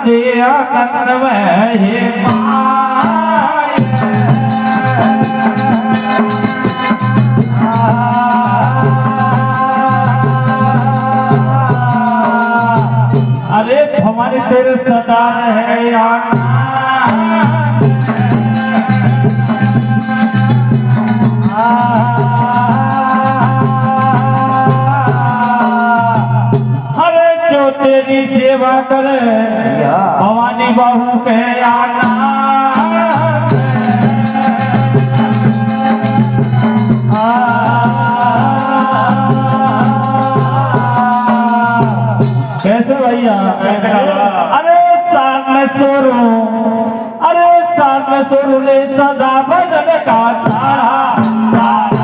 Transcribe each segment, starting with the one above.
आनंद में हे अरे हमारी तेरे सदा है अरे जो तेरी सेवा करे भवानी बाहू के आना कैसे भैया अरे साथ में सोरू अरे साथ में सोरू ले सदा भजन का छाड़ा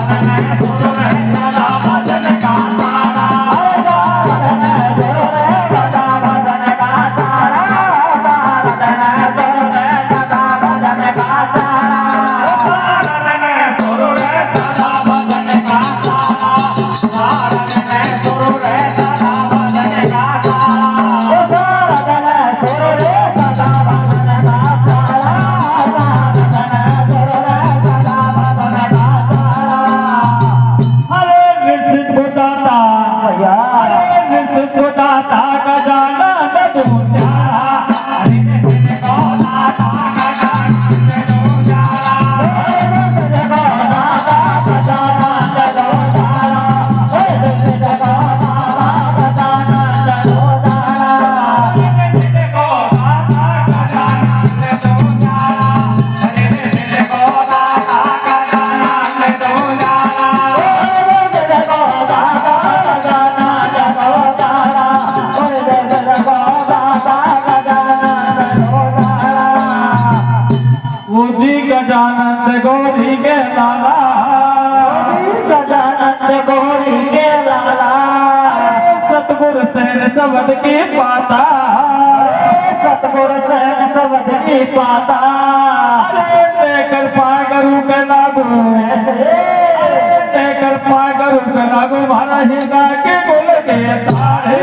गजानंद गौरी के लाला गजानंद गौरी के लाला सतगुरु सैन शब्द की पाता सतगुरु सैन शब्द की पाता लेकर पागरू के लागू लेकर पागरू के लागू भरा हिंदा के बोल के तारे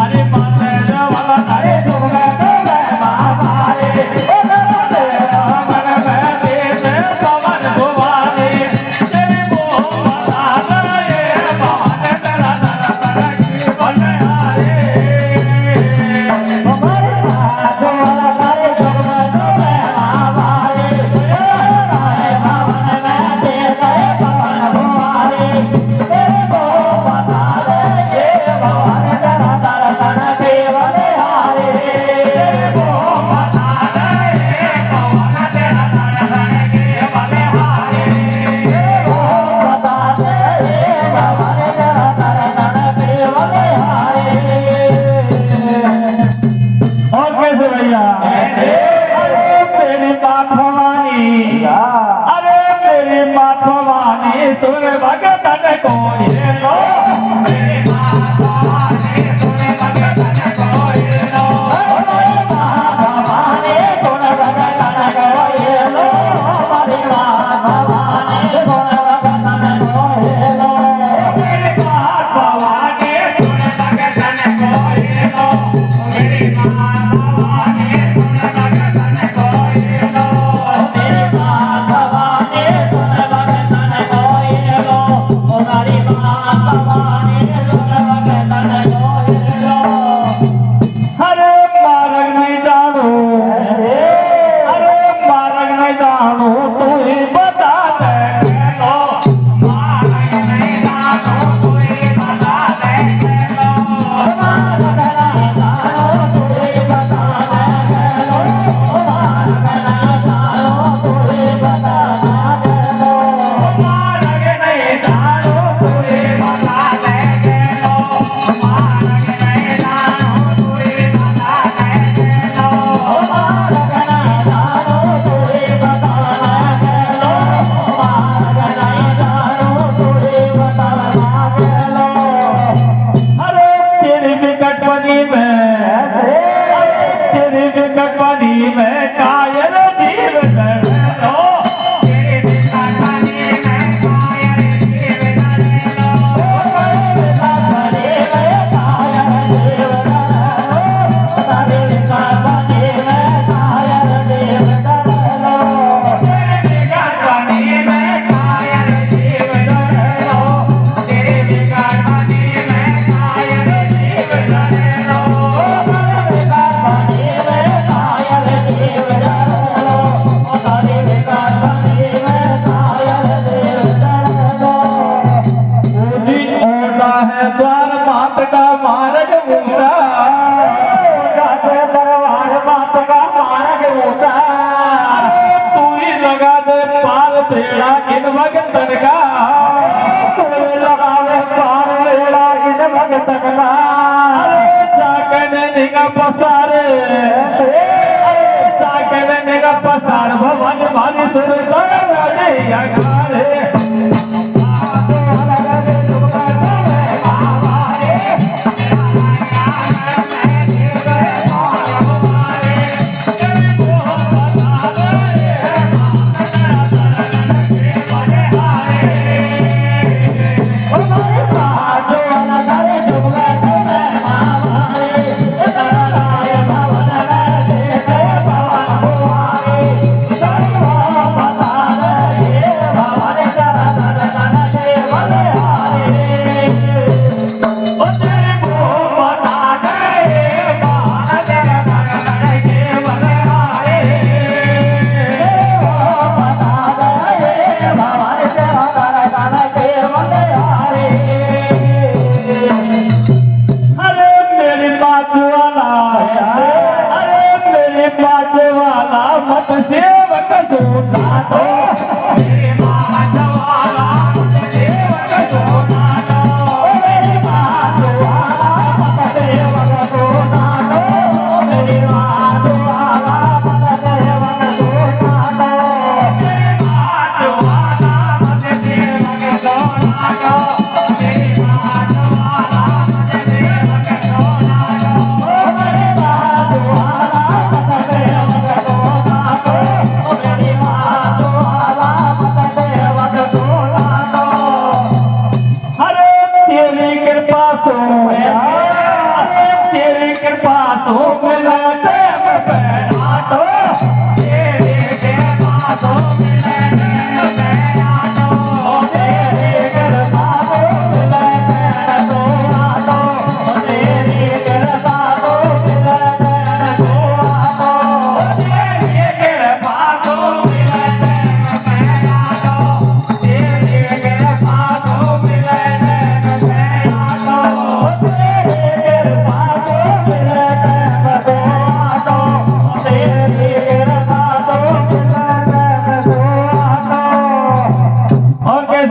अरे माते वाला तारे दुर्गा तेरा इन भगतन का कोई लगावे पार मेरा इन भगतन का अरे चाकने निगा पसारे चाकने निगा पसार भवन भारी सुरता रे अगारे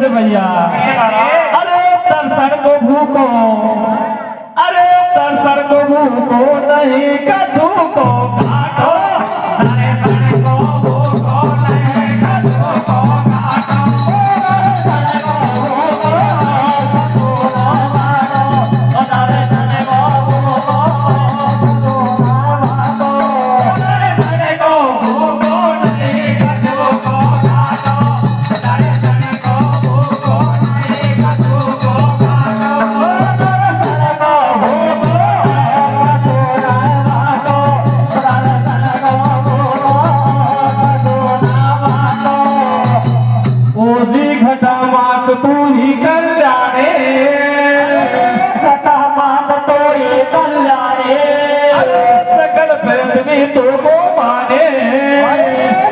भैया अरे दर्शन को भूको अरे दर्शन को भूको नहीं कछु को काटो दर्शन को भूको नहीं कछु को काटो दर्शन को भूको कछु को काटो दर्शन को भूको कछु को काटो दर्शन को भूको नहीं कछु को काटो दर्शन घटा मात तू ही कल्याणे घटा मात तो ही कल्याणे सकल पृथ्वी तो को माने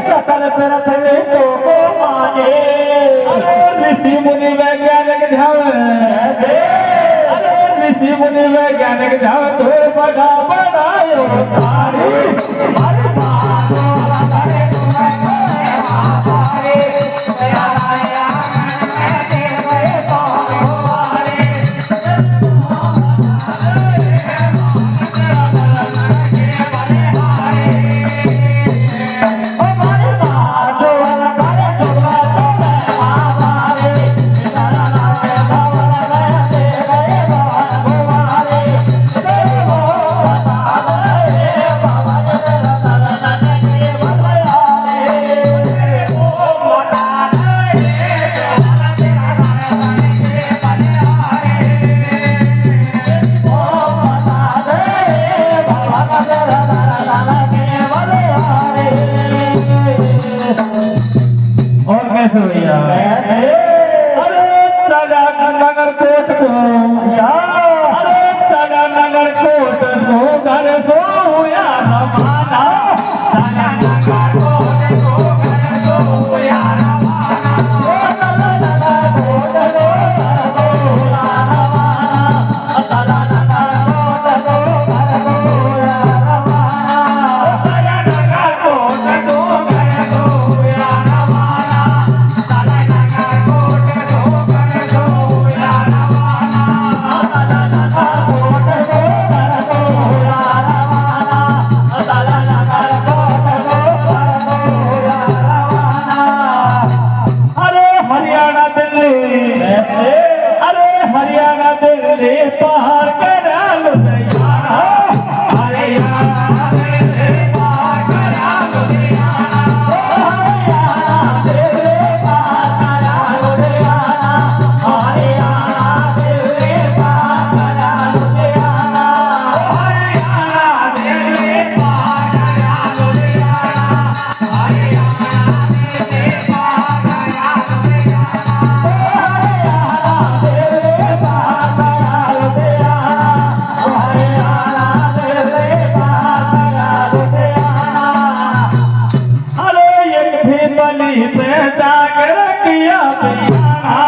सकल पृथ्वी तो को माने ऋषि मुनि वैज्ञानिक ध्यान ऋषि मुनि वैज्ञानिक ध्यान तो बड़ा बनायो तारी भैया अरे चला नगर कोट को अरे चला नगर कोट को घर सो या रमाना चला नगर कोट को घर सो या रमाना चला नगर कोट को घर सो या रमाना चला नगर कोट को घर सो या रमाना चला नगर कोट को घर सो या रमाना बलि पे जाकर किया बियाना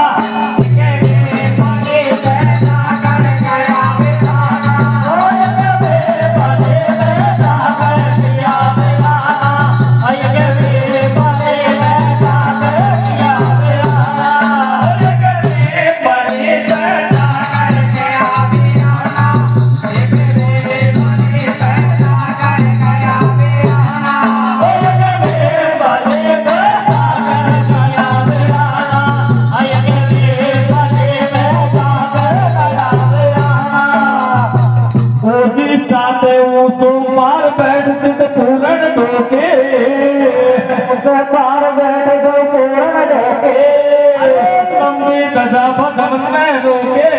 गजा भजन में रोके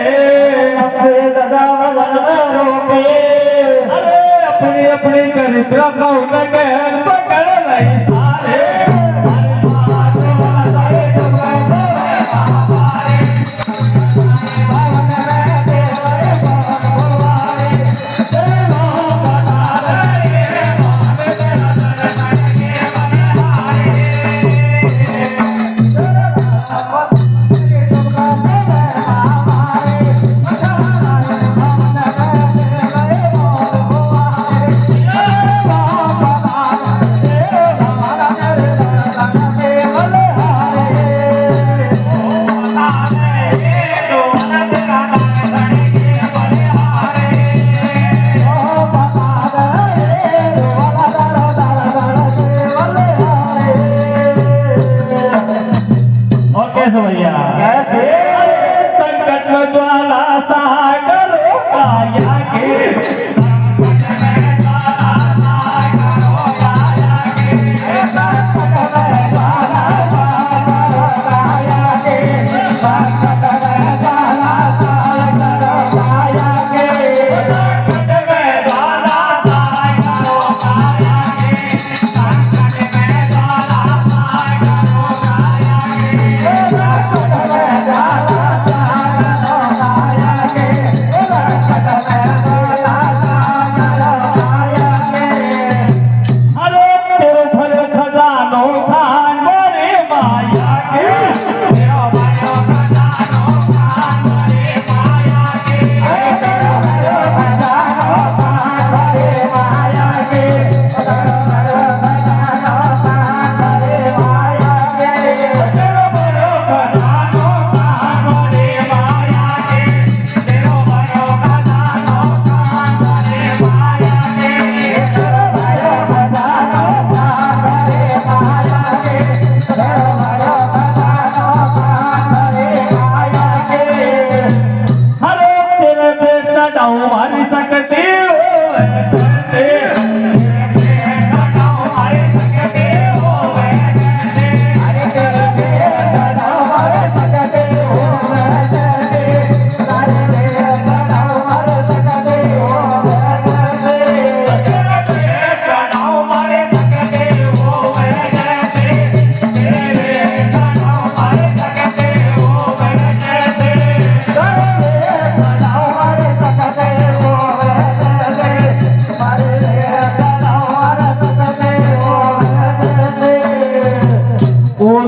गजा भजन में रोके अरे अपनी अपनी गरीब रखो गैर पकड़ नहीं सारे संकट में ज्वाला सागर आया के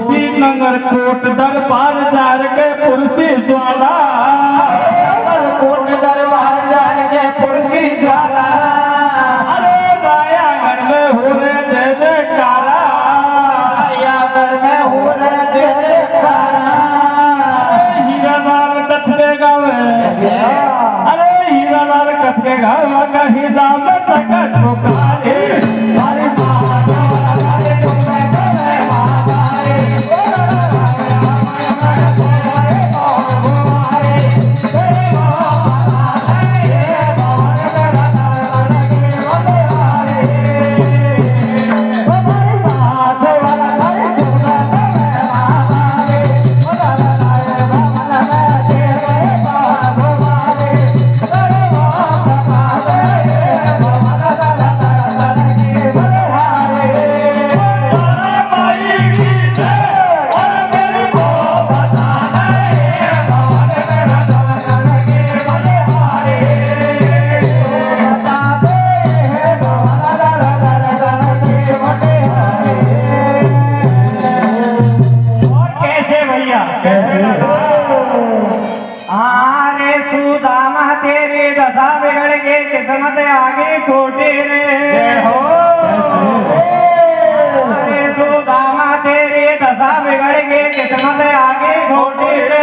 कोट दरबार जार के पुरसी ज्वाला कोट दरबार जार के पुरसी ज्वाला अरे माया घर में हो रे जय जयकारा माया घर में हो रे जय जयकारा हीरा लाल कथके गावे अरे हीरा लाल कथके गावा का हिसाब सकत पुकारे हरे माता आगे खोटी रे हो अरे सुदामा तेरी दशा बिगड़ गई किस्मत आगे खोटी रे